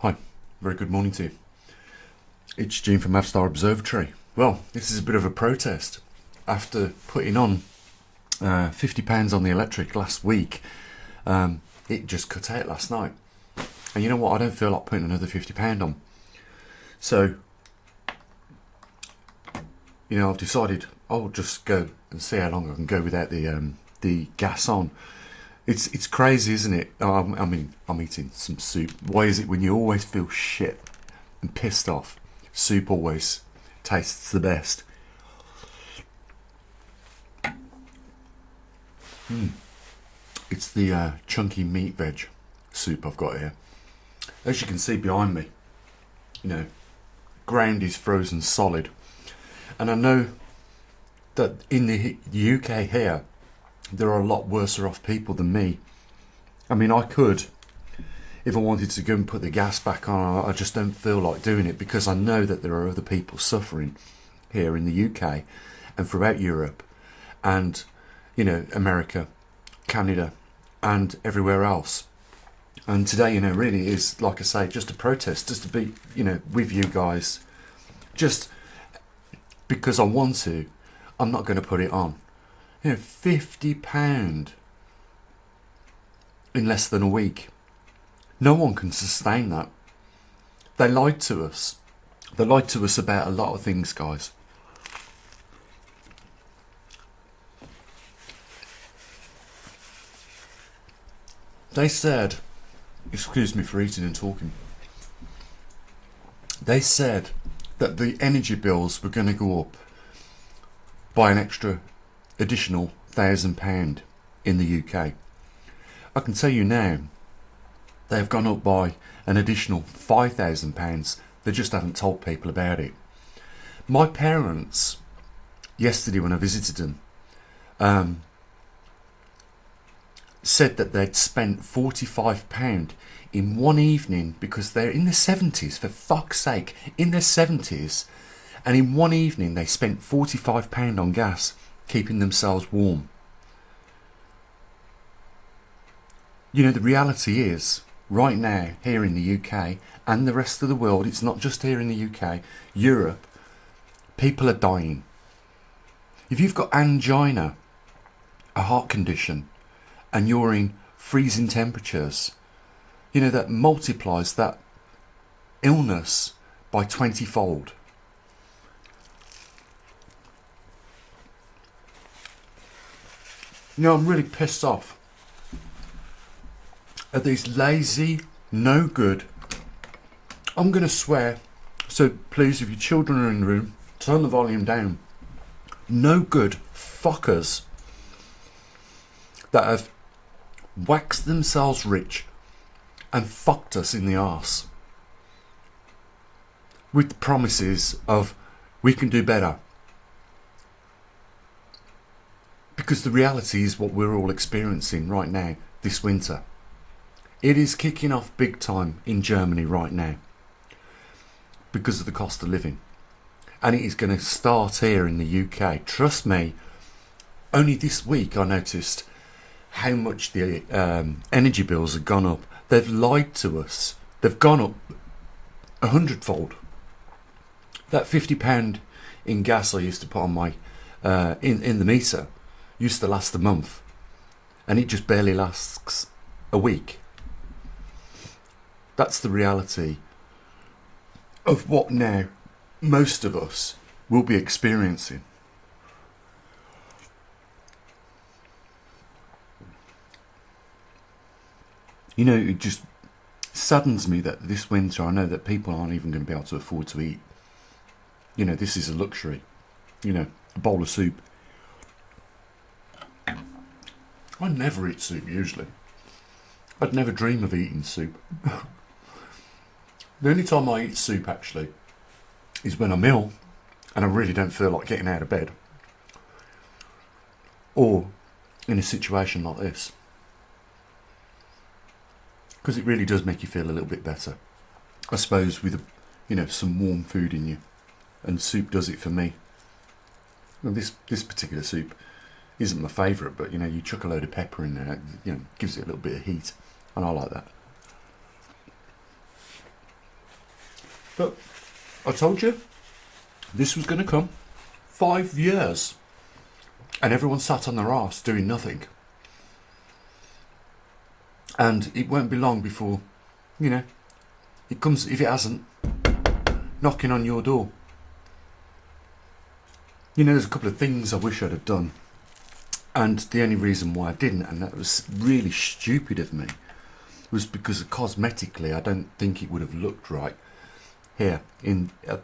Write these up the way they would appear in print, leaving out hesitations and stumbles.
Hi, very good morning to you. It's Gene from Maverickstar Observatory. Well, this is a bit of a protest. After putting on £50 on the electric last week, it just cut out last night. And you know what, I don't feel like putting another £50 on. So, I've decided I'll just go and see how long I can go without the gas on. It's crazy, isn't it? I'm eating some soup. Why is it when you always feel shit and pissed off, soup always tastes the best? It's the chunky meat veg soup I've got here. As you can see behind me, ground is frozen solid. And I know that in the UK here, there are a lot worse off people than me. I mean, I could, if I wanted to go and put the gas back on, I just don't feel like doing it because I know that there are other people suffering here in the UK and throughout Europe and, America, Canada and everywhere else. And today, really is, like I say, just a protest, just to be, with you guys. Just because I want to, I'm not going to put it on. £50 in less than a week. No one can sustain that. They lied to us. They lied to us about a lot of things, guys. They said, excuse me for eating and talking. They said that the energy bills were going to go up by an additional £1,000 in the UK. I can tell you now, they have gone up by an additional £5,000. They just haven't told people about it. My parents, yesterday when I visited them, said that they'd spent £45 in one evening because they're in their 70s, for fuck's sake, in their 70s, and in one evening they spent £45 on gas, keeping themselves warm. The reality is, right now, here in the UK and the rest of the world, it's not just here in the UK, Europe, people are dying. If you've got angina, a heart condition, and you're in freezing temperatures, that multiplies that illness by 20-fold. I'm really pissed off at these lazy, no good, I'm going to swear, so please, if your children are in the room, turn the volume down, no good fuckers that have waxed themselves rich and fucked us in the arse with the promises of we can do better. Because the reality is what we're all experiencing right now, this winter. It is kicking off big time in Germany right now because of the cost of living. And it is going to start here in the UK. Trust me, only this week I noticed how much the energy bills have gone up. They've lied to us. They've gone up 100-fold. That £50 in gas I used to put on my in the meter used to last a month, and it just barely lasts a week. That's the reality of what now most of us will be experiencing. It just saddens me that this winter I know that people aren't even going to be able to afford to eat. This is a luxury. A bowl of soup. I never eat soup usually. I'd never dream of eating soup. The only time I eat soup actually is when I'm ill and I really don't feel like getting out of bed. Or in a situation like this. Because it really does make you feel a little bit better. I suppose with some warm food in you. And soup does it for me. Well, this particular soup isn't my favourite, but you chuck a load of pepper in there, gives it a little bit of heat, and I like that. But I told you, this was going to come. 5 years. And everyone sat on their arse doing nothing. And it won't be long before, it comes, if it hasn't, knocking on your door. There's a couple of things I wish I'd have done. And the only reason why I didn't, and that was really stupid of me, was because cosmetically I don't think it would have looked right here at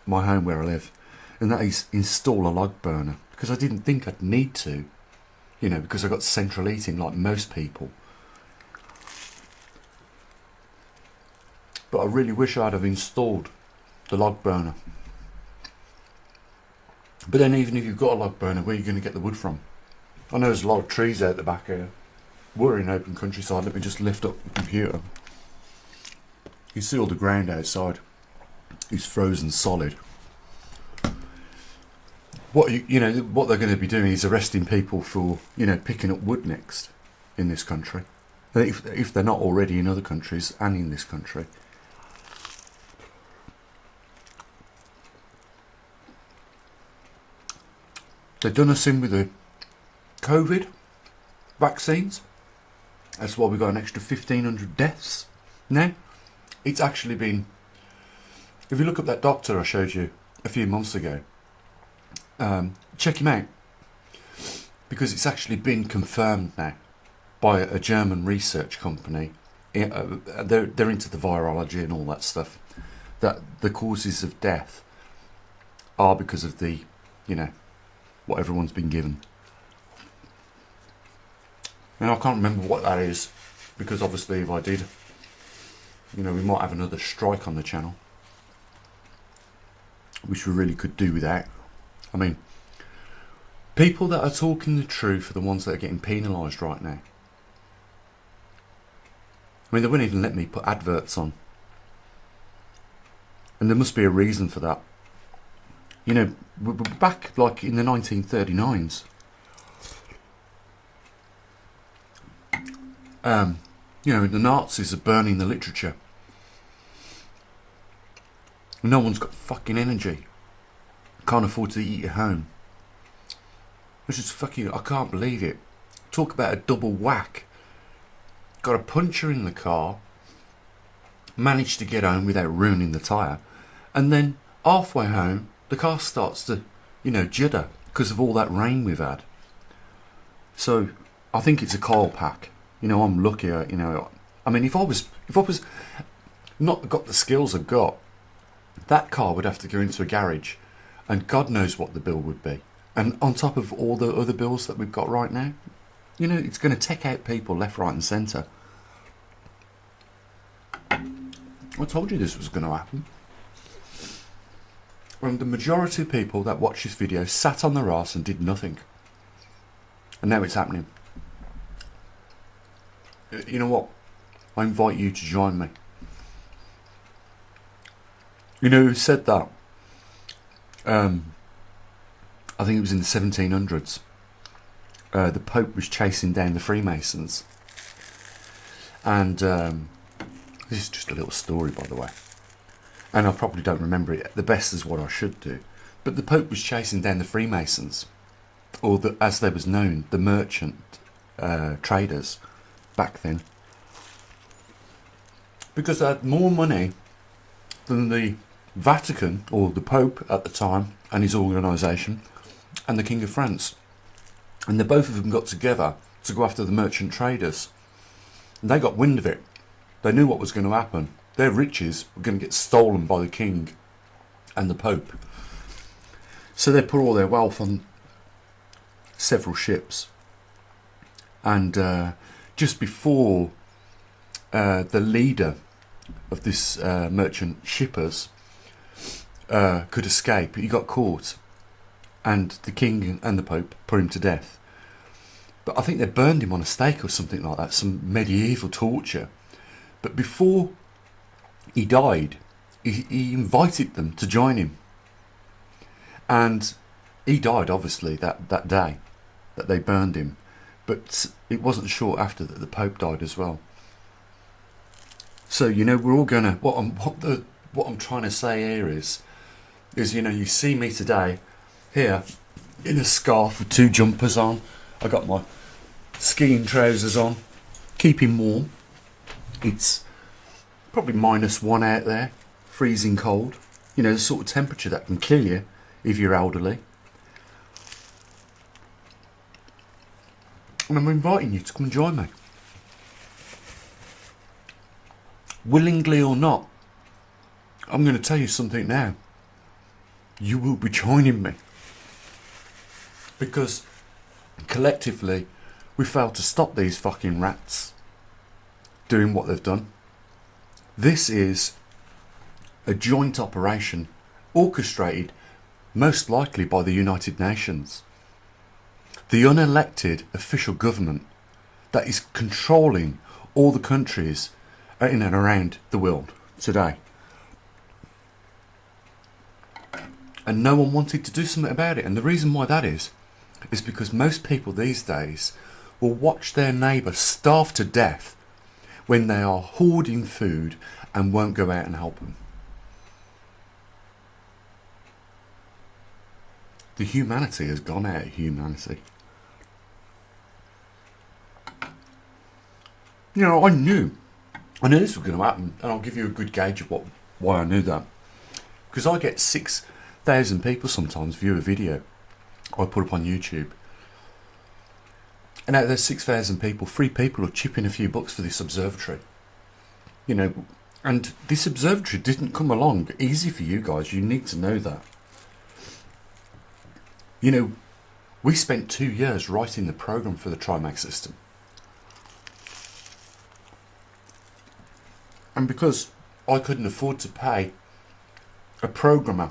my home where I live. And that is install a log burner. Because I didn't think I'd need to, because I got central heating like most people. But I really wish I'd have installed the log burner. But then even if you've got a log burner, where are you going to get the wood from? I know there's a lot of trees out the back here. We're in open countryside. Let me just lift up the computer. You see all the ground outside. It's frozen solid. What what they're going to be doing is arresting people for picking up wood next in this country, if they're not already in other countries and in this country. They've done us in with the COVID vaccines. That's why we got an extra 1,500 deaths now. It's actually been, if you look up that doctor I showed you a few months ago, check him out, because it's actually been confirmed now by a German research company. They're into the virology and all that stuff, that the causes of death are because of the what everyone's been given. And I can't remember what that is, because obviously if I did, we might have another strike on the channel, which we really could do without. I mean, people that are talking the truth are the ones that are getting penalised right now. I mean, they wouldn't even let me put adverts on. And there must be a reason for that. We're back like in the 1939s. The Nazis are burning the literature. No one's got fucking energy. Can't afford to eat at home. Which is fucking, I can't believe it. Talk about a double whack. Got a puncture in the car. Managed to get home without ruining the tyre. And then halfway home, the car starts to, judder because of all that rain we've had. So I think it's a coil pack. I'm lucky. I mean, if I was not got the skills I've got, that car would have to go into a garage, and God knows what the bill would be. And on top of all the other bills that we've got right now, it's going to take out people left, right, and centre. I told you this was going to happen. When the majority of people that watch this video sat on their arse and did nothing, and now it's happening. You know what? I invite you to join me. Who said that? I think it was in the 1700s. The Pope was chasing down the Freemasons. And this is just a little story, by the way. And I probably don't remember it the best as what I should do. But the Pope was chasing down the Freemasons, or as they was known, the merchant traders back then, because they had more money than the Vatican, or the Pope at the time, and his organisation, and the King of France. And the both of them got together to go after the merchant traders. And they got wind of it. They knew what was going to happen. Their riches were going to get stolen by the King and the Pope. So they put all their wealth on several ships. And just before the leader of this merchant shippers could escape, he got caught, and the King and the Pope put him to death. But I think they burned him on a stake or something like that, some medieval torture. But before he died, he invited them to join him, and he died obviously that day that they burned him. But it wasn't short after that the Pope died as well. So we're all gonna what what I'm trying to say here is you know, you see me today here in a scarf with 2 jumpers on. I got my skiing trousers on, keeping warm. It's probably -1 out there, freezing cold. You know, the sort of temperature that can kill you if you're elderly. And I'm inviting you to come and join me. Willingly or not, I'm going to tell you something now. You will be joining me. Because collectively, we failed to stop these fucking rats doing what they've done. This is a joint operation orchestrated most likely by the United Nations. The unelected official government that is controlling all the countries in and around the world today. And no one wanted to do something about it. And the reason why that is because most people these days will watch their neighbour starve to death when they are hoarding food and won't go out and help them. The humanity has gone out of humanity. You know, I knew this was going to happen, and I'll give you a good gauge of why I knew that. Because I get 6,000 people sometimes view a video I put up on YouTube. And out of those 6,000 people, 3 people are chipping a few bucks for this observatory. You know, and this observatory didn't come along easy for you guys. You need to know that. You know, we spent 2 years writing the program for the TriMag system. And because I couldn't afford to pay a programmer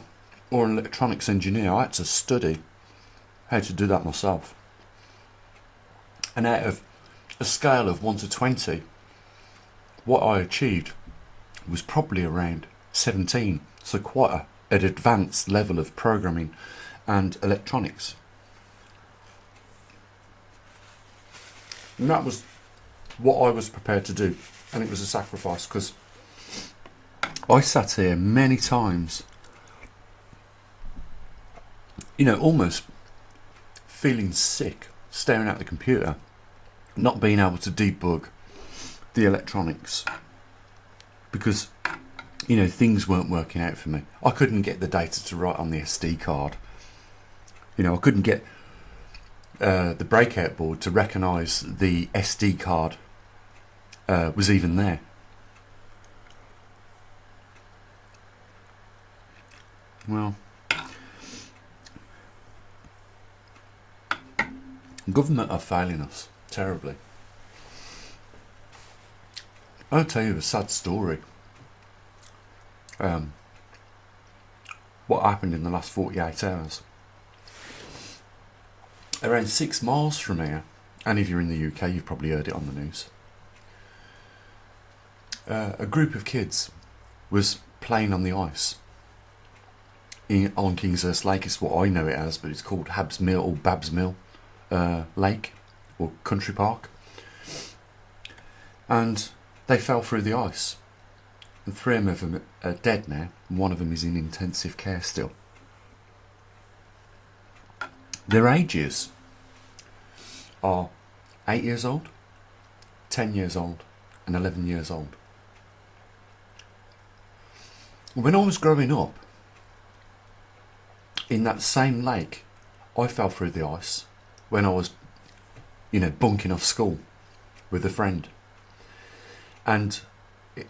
or an electronics engineer, I had to study how to do that myself. And out of a scale of 1 to 20, what I achieved was probably around 17. So quite an advanced level of programming and electronics. And that was what I was prepared to do. And it was a sacrifice, because I sat here many times, you know, almost feeling sick, staring at the computer, not being able to debug the electronics, because, you know, things weren't working out for me. I couldn't get the data to write on the SD card. You know, I couldn't get the breakout board to recognise the SD card was even there. Well, government are failing us terribly. I'll tell you a sad story. What happened in the last 48 hours. Around 6 miles from here, and if you're in the UK, you've probably heard it on the news. A group of kids was playing on the ice on Kingshurst Lake. It's what I know it as, but it's called Habs Mill or Babs Mill Lake or Country Park. And they fell through the ice. And 3 of them are dead now, and 1 of them is in intensive care still. Their ages are 8 years old, 10 years old, and 11 years old. When I was growing up, in that same lake, I fell through the ice when I was, you know, bunking off school with a friend. And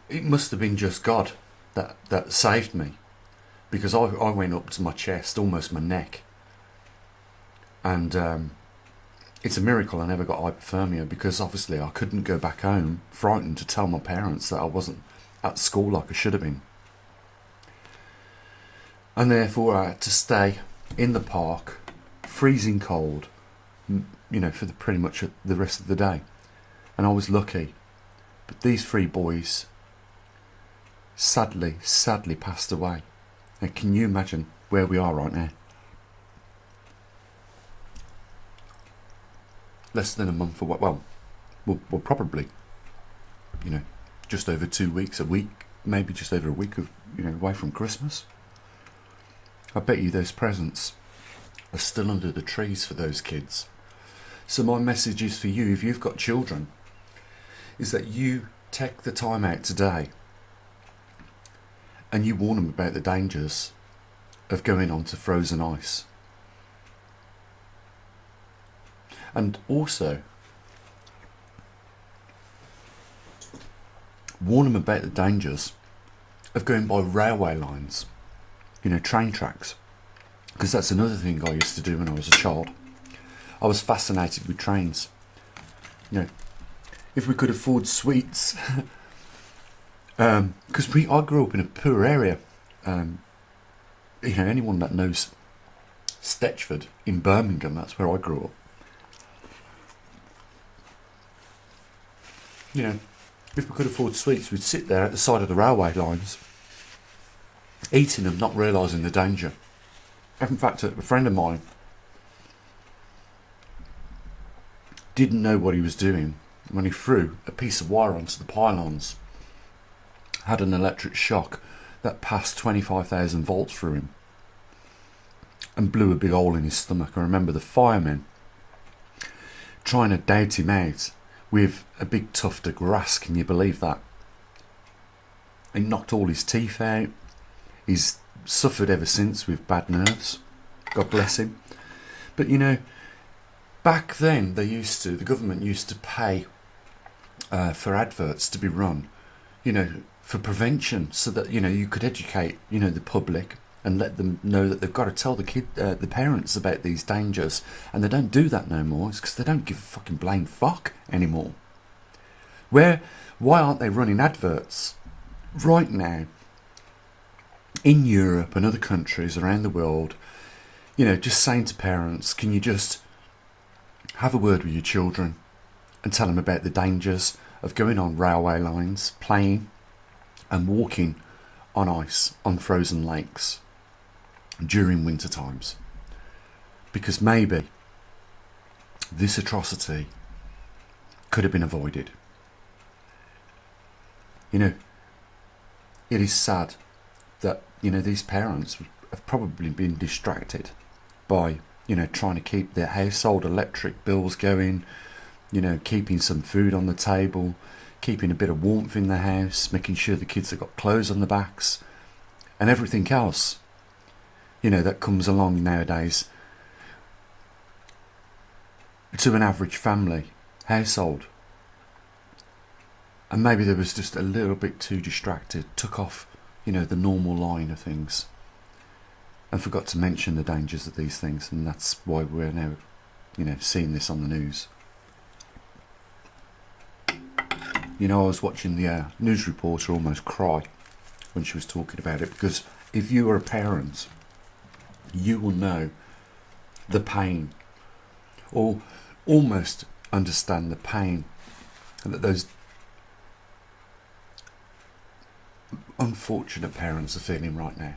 it must have been just God that saved me, because I went up to my chest, almost my neck. And it's a miracle I never got hypothermia, because obviously I couldn't go back home frightened to tell my parents that I wasn't at school like I should have been. And therefore I had to stay in the park, freezing cold, you know, for pretty much the rest of the day. And I was lucky. But these 3 boys sadly passed away. And can you imagine where we are right now? Less than a month away. Well, we're probably, you know, just over 2 weeks, a week maybe just over a week of, away from Christmas. I bet you those presents are still under the trees for those kids. So my message is for you, if you've got children, is that you take the time out today and you warn them about the dangers of going onto frozen ice. And also warn them about the dangers of going by railway lines, train tracks. Because that's another thing I used to do when I was a child. I was fascinated with trains. If we could afford sweets, because I grew up in a poor area. Anyone that knows Stetchford in Birmingham, that's where I grew up. If we could afford sweets, we'd sit there at the side of the railway lines, eating them, not realising the danger. In fact, a friend of mine didn't know what he was doing when he threw a piece of wire onto the pylons, had an electric shock that passed 25,000 volts through him and blew a big hole in his stomach. I remember the firemen trying to doubt him out with a big tuft of grass. Can you believe that? He knocked all his teeth out. He's suffered ever since with bad nerves. God bless him. But back then the government used to pay for adverts to be run, for prevention, so that you could educate the public and let them know that they've got to tell the parents about these dangers. And they don't do that no more. It's because they don't give a fucking blame fuck anymore. Why aren't they running adverts right now in Europe and other countries around the world, just saying to parents, can you just have a word with your children and tell them about the dangers of going on railway lines, playing and walking on ice on frozen lakes during winter times? Because maybe this atrocity could have been avoided. It is sad that these parents have probably been distracted by trying to keep their household electric bills going, keeping some food on the table, keeping a bit of warmth in the house, making sure the kids have got clothes on the backs, and everything else that comes along nowadays to an average family household. And maybe they was just a little bit too distracted, took off the normal line of things, and forgot to mention the dangers of these things. And that's why we're now seeing this on the news. I was watching the news reporter almost cry when she was talking about it, because if you are a parent, you will know the pain, or almost understand the pain that those unfortunate parents are feeling right now,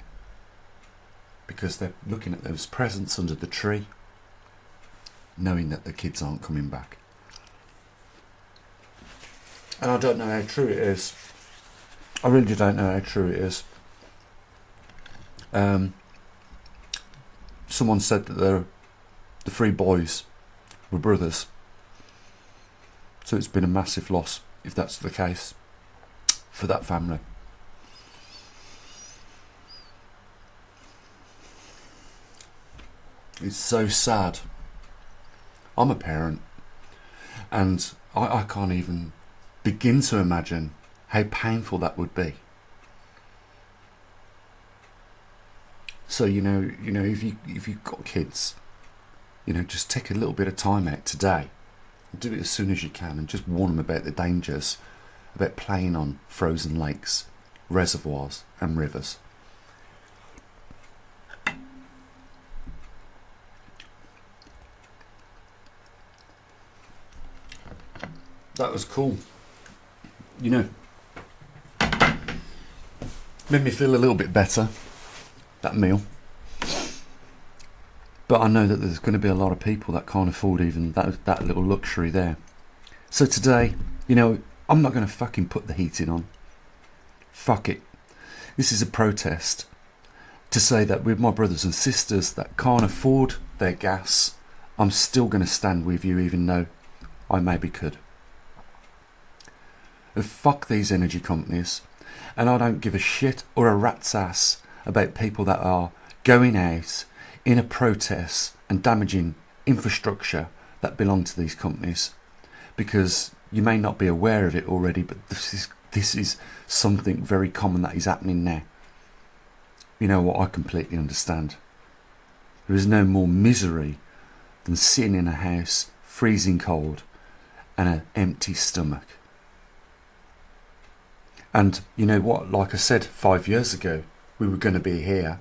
because they're looking at those presents under the tree, knowing that the kids aren't coming back. And I don't know how true it is. I really don't know how true it is. Someone said that the three boys were brothers, so it's been a massive loss if that's the case for that family. It's so sad. I'm a parent, and I can't even begin to imagine how painful that would be. So if you've got kids, just take a little bit of time out today, do it as soon as you can, and just warn them about the dangers about playing on frozen lakes, reservoirs and rivers. That was cool. Made me feel a little bit better, that meal. But I know that there's going to be a lot of people that can't afford even that little luxury there. So today, I'm not going to fucking put the heating on Fuck it. This is a protest to say that with my brothers and sisters that can't afford their gas, I'm still going to stand with you even though I maybe could. And fuck these energy companies, and I don't give a shit or a rat's ass about people that are going out in a protest and damaging infrastructure that belong to these companies, because you may not be aware of it already, but this is something very common that is happening now. You know what? I completely understand. There is no more misery than sitting in a house, freezing cold, and an empty stomach. And you know what? Like I said 5 years ago, we were going to be here.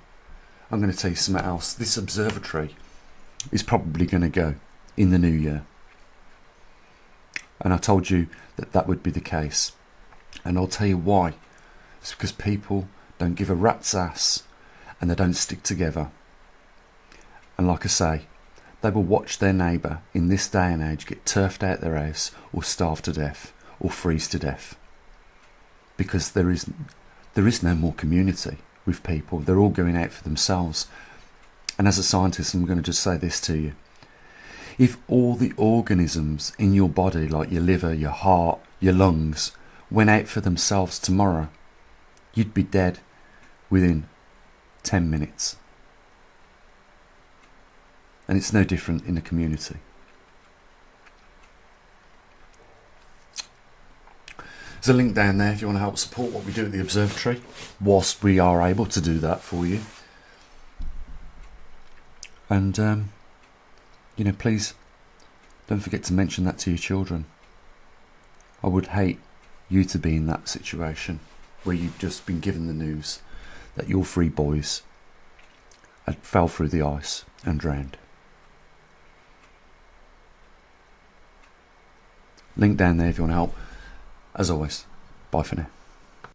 I'm going to tell you something else. This observatory is probably going to go in the new year. And I told you that that would be the case. And I'll tell you why. It's because people don't give a rat's ass and they don't stick together. And like I say, they will watch their neighbour in this day and age get turfed out their house or starve to death or freeze to death. Because there is no more community with people. They're all going out for themselves. And as a scientist, I'm going to just say this to you. If all the organisms in your body, like your liver, your heart, your lungs, went out for themselves tomorrow, you'd be dead within 10 minutes. And it's no different in a community. There's a link down there if you want to help support what we do at the observatory, whilst we are able to do that for you. And please don't forget to mention that to your children. I would hate you to be in that situation where you've just been given the news that your 3 boys had fell through the ice and drowned. Link down there if you want to help. As always, bye for now.